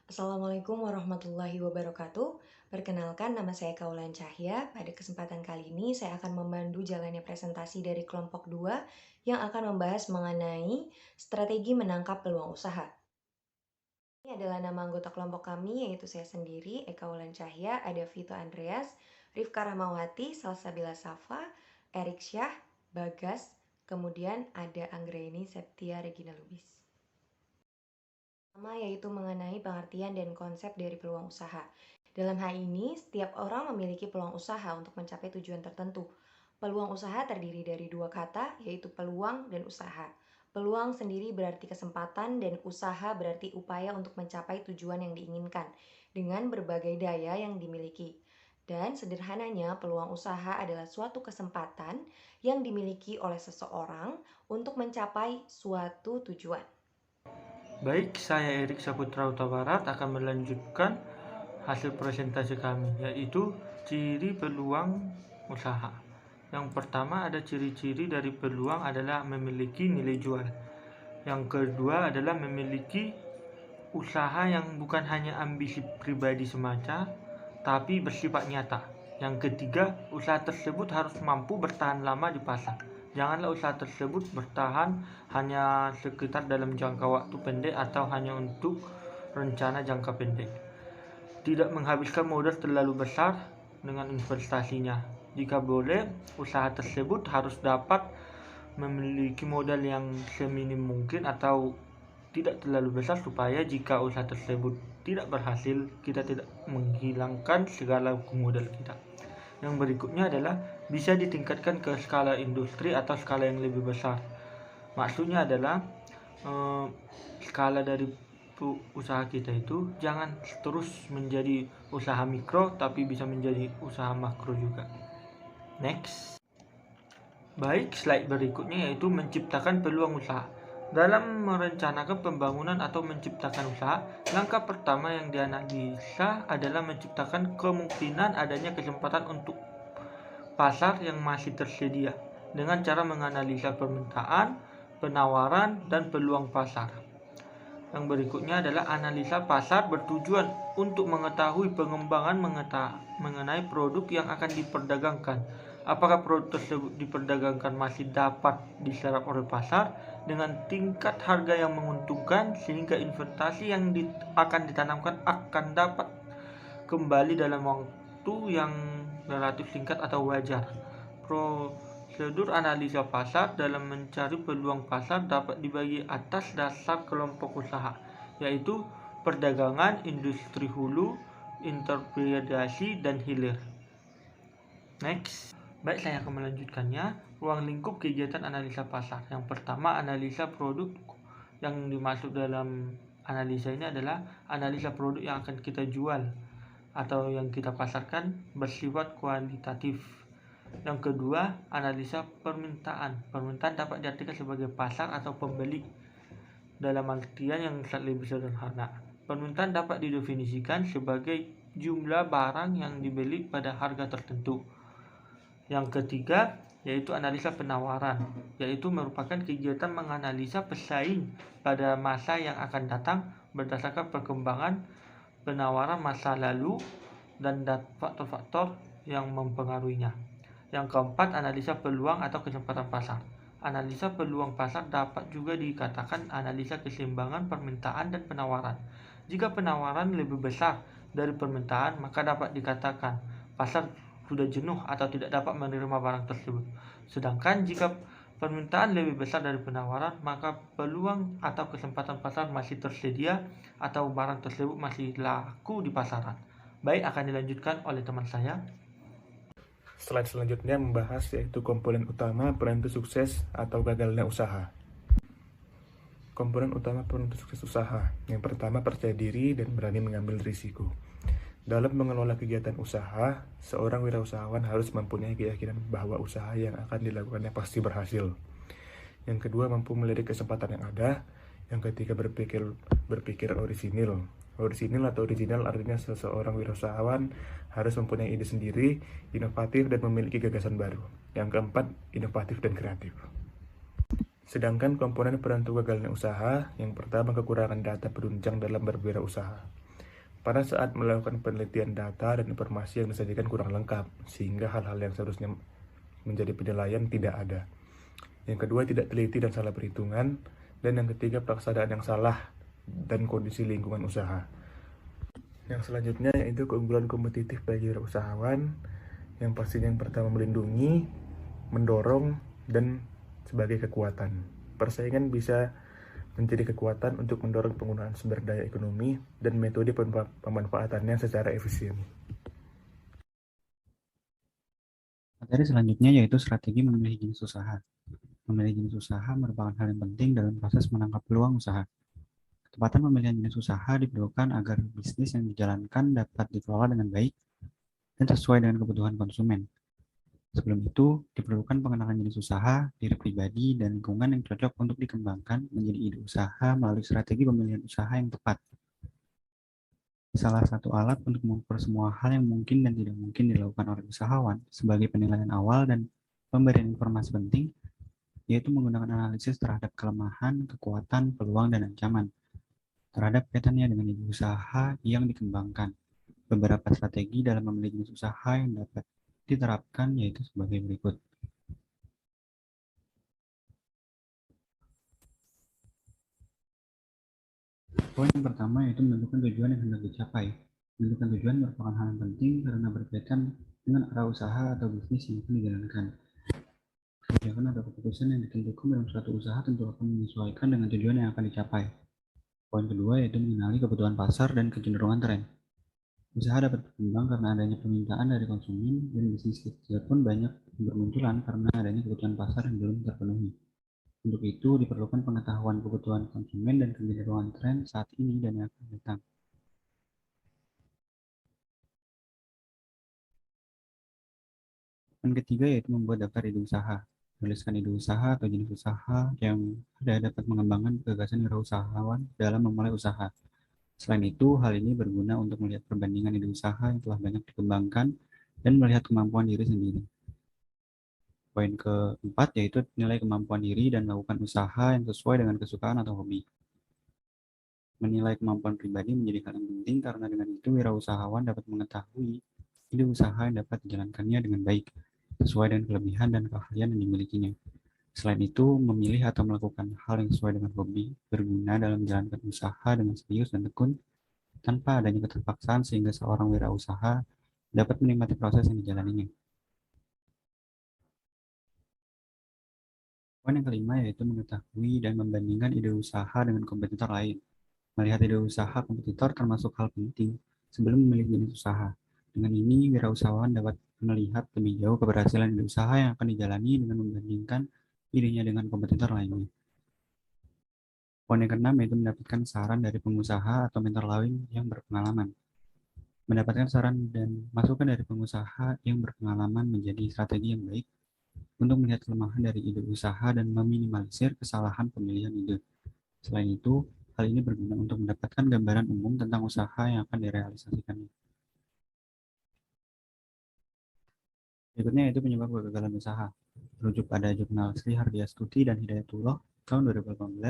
Assalamualaikum warahmatullahi wabarakatuh. Perkenalkan, nama saya Kaulan Cahya. Pada kesempatan kali ini, saya akan memandu jalannya presentasi dari kelompok 2 yang akan membahas mengenai strategi menangkap peluang usaha. Ini adalah nama anggota kelompok kami, yaitu saya sendiri, Eka Wulan Cahya, ada Vito Andreas, Rifka Rahmawati, Salsabila Safa, Erik Syah, Bagas, kemudian ada Anggraini Septia Regina Lubis. Pertama yaitu mengenai pengertian dan konsep dari peluang usaha. Dalam hal ini, setiap orang memiliki peluang usaha untuk mencapai tujuan tertentu. Peluang usaha terdiri dari dua kata, yaitu peluang dan usaha. Peluang sendiri berarti kesempatan dan usaha berarti upaya untuk mencapai tujuan yang diinginkan dengan berbagai daya yang dimiliki. Dan sederhananya, peluang usaha adalah suatu kesempatan yang dimiliki oleh seseorang untuk mencapai suatu tujuan. Baik, saya Erik Saputra Utabarat akan melanjutkan hasil presentasi kami, yaitu ciri peluang usaha. Yang pertama ada ciri-ciri dari peluang adalah memiliki nilai jual. Yang kedua adalah memiliki usaha yang bukan hanya ambisi pribadi semata, tapi bersifat nyata. Yang ketiga, usaha tersebut harus mampu bertahan lama di pasar. Janganlah usaha tersebut bertahan hanya sekitar dalam jangka waktu pendek atau hanya untuk rencana jangka pendek. Tidak menghabiskan modal terlalu besar dengan investasinya. Jika boleh, usaha tersebut harus dapat memiliki modal yang seminim mungkin atau tidak terlalu besar supaya jika usaha tersebut tidak berhasil, kita tidak menghilangkan segala modal kita. Yang berikutnya adalah bisa ditingkatkan ke skala industri atau skala yang lebih besar. Maksudnya adalah skala dari usaha kita itu jangan terus menjadi usaha mikro, tapi bisa menjadi usaha makro juga. Next. Baik, slide berikutnya yaitu menciptakan peluang usaha. Dalam merencanakan pembangunan atau menciptakan usaha, langkah pertama yang dianalisa adalah menciptakan kemungkinan adanya kesempatan untuk pasar yang masih tersedia dengan cara menganalisa permintaan, penawaran, dan peluang pasar. Yang berikutnya adalah analisa pasar bertujuan untuk mengetahui pengembangan mengenai produk yang akan diperdagangkan. Apakah produk tersebut diperdagangkan masih dapat diserap oleh pasar dengan tingkat harga yang menguntungkan sehingga investasi yang akan ditanamkan akan dapat kembali dalam waktu yang relatif singkat atau wajar. Prosedur analisa pasar dalam mencari peluang pasar dapat dibagi atas dasar kelompok usaha, yaitu perdagangan, industri hulu, intermediasi, dan hilir. Next. Baik, saya akan melanjutkannya. Ruang lingkup kegiatan analisa pasar. Yang pertama, analisa produk. Yang dimaksud dalam analisa ini adalah analisa produk yang akan kita jual atau yang kita pasarkan bersifat kualitatif. Yang kedua, analisa permintaan. Permintaan dapat diartikan sebagai pasar atau pembeli dalam artian yang lebih sederhana. Permintaan dapat didefinisikan sebagai jumlah barang yang dibeli pada harga tertentu. Yang ketiga, yaitu analisa penawaran, yaitu merupakan kegiatan menganalisa pesaing pada masa yang akan datang berdasarkan perkembangan penawaran masa lalu dan faktor-faktor yang mempengaruhinya. Yang keempat, analisa peluang atau kesempatan pasar. Analisa peluang pasar dapat juga dikatakan analisa keseimbangan permintaan dan penawaran. Jika penawaran lebih besar dari permintaan, maka dapat dikatakan pasar sudah jenuh atau tidak dapat menerima barang tersebut. Sedangkan jika permintaan lebih besar dari penawaran, maka peluang atau kesempatan pasar masih tersedia atau barang tersebut masih laku di pasaran. Baik, akan dilanjutkan oleh teman saya. Slide selanjutnya membahas yaitu komponen utama penentu sukses atau gagalnya usaha. Komponen utama penentu sukses usaha. Yang pertama, percaya diri dan berani mengambil risiko. Dalam mengelola kegiatan usaha, seorang wirausahawan harus mempunyai keyakinan bahwa usaha yang akan dilakukannya pasti berhasil. Yang kedua, mampu melirik kesempatan yang ada. Yang ketiga, berpikir orisinil. Original artinya seseorang wirausahawan harus mempunyai ide sendiri, inovatif, dan memiliki gagasan baru. Yang keempat, inovatif dan kreatif. Sedangkan komponen penentu gagalnya usaha, yang pertama, kekurangan data penunjang dalam berwirausaha. pada saat melakukan penelitian data dan informasi yang disajikan kurang lengkap, sehingga hal-hal yang seharusnya menjadi penilaian tidak ada. Yang kedua, tidak teliti dan salah perhitungan. Dan yang ketiga, pelaksanaan yang salah dan kondisi lingkungan usaha. Yang selanjutnya yaitu keunggulan kompetitif bagi usahawan, yang pastinya yang pertama melindungi, mendorong, dan sebagai kekuatan. Persaingan bisa menjadi kekuatan untuk mendorong penggunaan sumber daya ekonomi dan metode pemanfaatannya secara efisien. Materi selanjutnya yaitu strategi memilih jenis usaha. Memilih jenis usaha merupakan hal yang penting dalam proses menangkap peluang usaha. Ketepatan pemilihan jenis usaha diperlukan agar bisnis yang dijalankan dapat dikelola dengan baik dan sesuai dengan kebutuhan konsumen. Sebelum itu, diperlukan pengenalan jenis usaha, diri pribadi, dan lingkungan yang cocok untuk dikembangkan menjadi ide usaha melalui strategi pemilihan usaha yang tepat. Salah satu alat untuk mengukur semua hal yang mungkin dan tidak mungkin dilakukan oleh usahawan sebagai penilaian awal dan pemberian informasi penting, yaitu menggunakan analisis terhadap kelemahan, kekuatan, peluang, dan ancaman terhadap kaitannya dengan ide usaha yang dikembangkan. Beberapa strategi dalam memilih jenis usaha yang dapat diterapkan yaitu sebagai berikut. Poin yang pertama yaitu menentukan tujuan yang hendak dicapai. Menentukan tujuan merupakan hal yang penting karena berkaitan dengan arah usaha atau bisnis yang akan dijalankan. Kebijakan atau keputusan yang ditentukan dalam suatu usaha tentu akan menyesuaikan dengan tujuan yang akan dicapai. Poin kedua yaitu mengenali kebutuhan pasar dan kecenderungan tren. Usaha dapat berkembang karena adanya permintaan dari konsumen, dan bisnis kecil pun banyak bermunculan karena adanya kebutuhan pasar yang belum terpenuhi. Untuk itu, diperlukan pengetahuan kebutuhan konsumen dan kecenderungan tren saat ini dan yang akan datang. Poin ketiga yaitu membuat daftar ide usaha. Menuliskan ide usaha atau jenis usaha yang ada dapat mengembangkan gagasan wirausahawan dalam memulai usaha. Selain itu, hal ini berguna untuk melihat perbandingan ide usaha yang telah banyak dikembangkan dan melihat kemampuan diri sendiri. Poin keempat yaitu nilai kemampuan diri dan melakukan usaha yang sesuai dengan kesukaan atau hobi. Menilai kemampuan pribadi menjadi hal yang penting karena dengan itu wirausahawan dapat mengetahui ide usaha yang dapat dijalankannya dengan baik, sesuai dengan kelebihan dan keahlian yang dimilikinya. Selain itu, memilih atau melakukan hal yang sesuai dengan hobi berguna dalam menjalankan usaha dengan serius dan tekun tanpa adanya keterpaksaan sehingga seorang wirausaha dapat menikmati proses yang dijalaninya. Poin yang kelima yaitu mengetahui dan membandingkan ide usaha dengan kompetitor lain. Melihat ide usaha kompetitor termasuk hal penting sebelum memilih jenis usaha. Dengan ini, wirausahawan dapat melihat lebih jauh keberhasilan ide usaha yang akan dijalani dengan membandingkan idenya dengan kompetitor lainnya. Poin yang keenam yaitu mendapatkan saran dari pengusaha atau mentor lain yang berpengalaman. Mendapatkan saran dan masukan dari pengusaha yang berpengalaman menjadi strategi yang baik untuk melihat kelemahan dari ide usaha dan meminimalisir kesalahan pemilihan ide. Selain itu, hal ini berguna untuk mendapatkan gambaran umum tentang usaha yang akan direalisasikannya. Berikutnya yaitu penyebab kegagalan usaha. Merujuk pada jurnal Sri Hardiastuti dan Hidayatullah tahun 2018,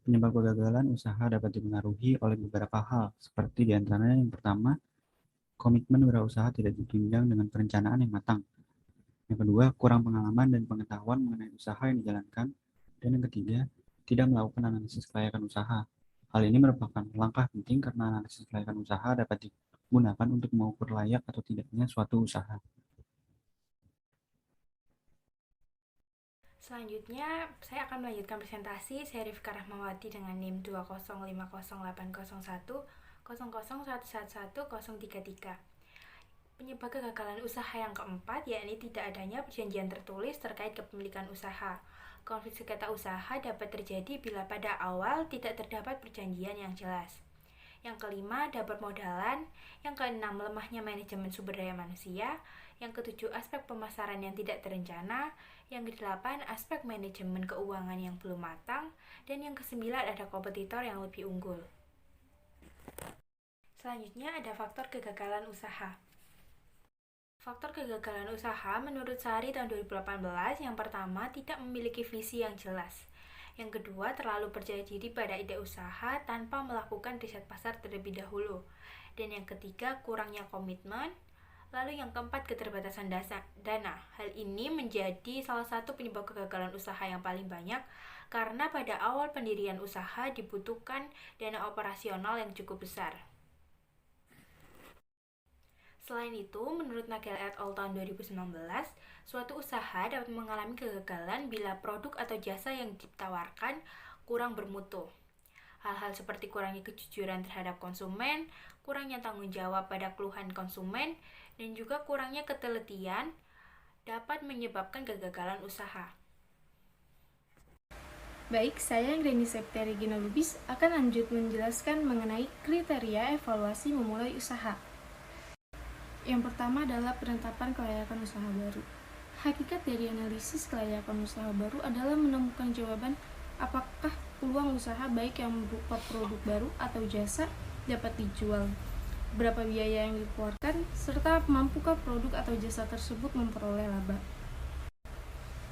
penyebab kegagalan usaha dapat dipengaruhi oleh beberapa hal, seperti diantaranya yang pertama, komitmen wirausaha tidak ditunjang dengan perencanaan yang matang. Yang kedua, kurang pengalaman dan pengetahuan mengenai usaha yang dijalankan. Dan yang ketiga, tidak melakukan analisis kelayakan usaha. Hal ini merupakan langkah penting karena analisis kelayakan usaha dapat digunakan untuk mengukur layak atau tidaknya suatu usaha. Selanjutnya, saya akan melanjutkan presentasi. Saya Rifka Rahmawati dengan NIM 205080100111033. Penyebab kegagalan usaha yang keempat, yakni tidak adanya perjanjian tertulis terkait kepemilikan usaha. Konflik sengketa usaha dapat terjadi bila pada awal tidak terdapat perjanjian yang jelas. Yang kelima, ada permodalan. Yang keenam, lemahnya manajemen sumber daya manusia. Yang ketujuh, aspek pemasaran yang tidak terencana. Yang kedelapan, aspek manajemen keuangan yang belum matang. Dan yang kesembilan, ada kompetitor yang lebih unggul. Selanjutnya ada faktor kegagalan usaha. Faktor kegagalan usaha menurut Sari tahun 2018, yang pertama, tidak memiliki visi yang jelas. Yang kedua, terlalu percaya diri pada ide usaha tanpa melakukan riset pasar terlebih dahulu. Dan yang ketiga, kurangnya komitmen. Lalu yang keempat, keterbatasan dana. Hal ini menjadi salah satu penyebab kegagalan usaha yang paling banyak karena pada awal pendirian usaha dibutuhkan dana operasional yang cukup besar. Selain itu, menurut Nagel et al. Tahun 2019, suatu usaha dapat mengalami kegagalan bila produk atau jasa yang ditawarkan kurang bermutu. Hal-hal seperti kurangnya kejujuran terhadap konsumen, kurangnya tanggung jawab pada keluhan konsumen, dan juga kurangnya ketelitian dapat menyebabkan kegagalan usaha. Baik, saya Greni Septiari Gina Lubis akan lanjut menjelaskan mengenai kriteria evaluasi memulai usaha. Yang pertama adalah penetapan kelayakan usaha baru. Hakikat dari analisis kelayakan usaha baru adalah menemukan jawaban apakah peluang usaha baik yang berupa produk baru atau jasa dapat dijual, berapa biaya yang dikeluarkan, serta mampukah produk atau jasa tersebut memperoleh laba.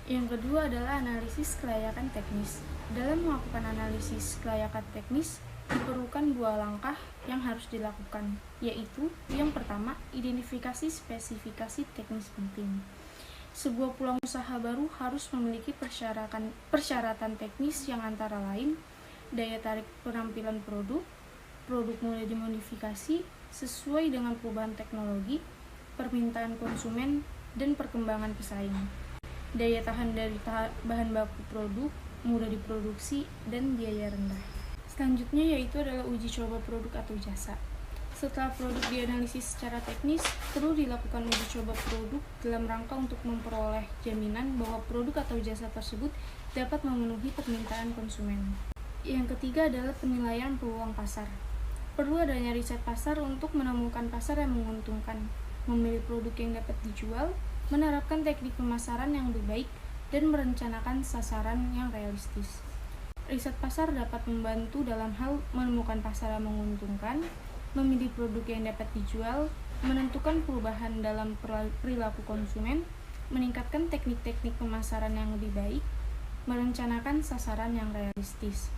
Yang kedua adalah analisis kelayakan teknis. Dalam melakukan analisis kelayakan teknis, diperlukan dua langkah yang harus dilakukan, yaitu yang pertama, identifikasi spesifikasi teknis penting. Sebuah peluang usaha baru harus memiliki persyaratan teknis yang antara lain daya tarik penampilan produk mulai dimodifikasi sesuai dengan perubahan teknologi, permintaan konsumen, dan perkembangan pesaing. Daya tahan dari bahan baku produk, mudah diproduksi, dan biaya rendah. Selanjutnya yaitu adalah uji coba produk atau jasa. Setelah produk dianalisis secara teknis, perlu dilakukan uji coba produk dalam rangka untuk memperoleh jaminan bahwa produk atau jasa tersebut dapat memenuhi permintaan konsumen. Yang ketiga adalah penilaian peluang pasar. Perlu adanya riset pasar untuk menemukan pasar yang menguntungkan, memilih produk yang dapat dijual, menerapkan teknik pemasaran yang lebih baik, dan merencanakan sasaran yang realistis. Riset pasar dapat membantu dalam hal menemukan pasar yang menguntungkan, memilih produk yang dapat dijual, menentukan perubahan dalam perilaku konsumen, meningkatkan teknik-teknik pemasaran yang lebih baik, merencanakan sasaran yang realistis.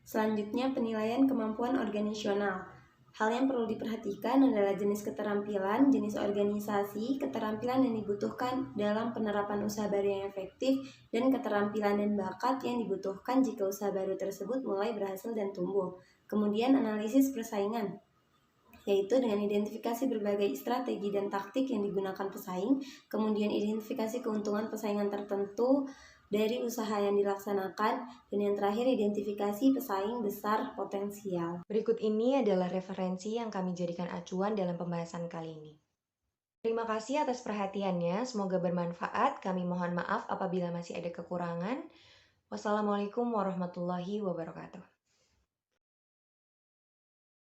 Selanjutnya, penilaian kemampuan organisasional. Hal yang perlu diperhatikan adalah jenis keterampilan, jenis organisasi, keterampilan yang dibutuhkan dalam penerapan usaha baru yang efektif, dan keterampilan dan bakat yang dibutuhkan jika usaha baru tersebut mulai berhasil dan tumbuh. Kemudian analisis persaingan, yaitu dengan identifikasi berbagai strategi dan taktik yang digunakan pesaing, kemudian identifikasi keuntungan persaingan tertentu dari usaha yang dilaksanakan, dan yang terakhir identifikasi pesaing besar potensial. Berikut ini adalah referensi yang kami jadikan acuan dalam pembahasan kali ini. Terima kasih atas perhatiannya, semoga bermanfaat. Kami mohon maaf apabila masih ada kekurangan. Wassalamualaikum warahmatullahi wabarakatuh.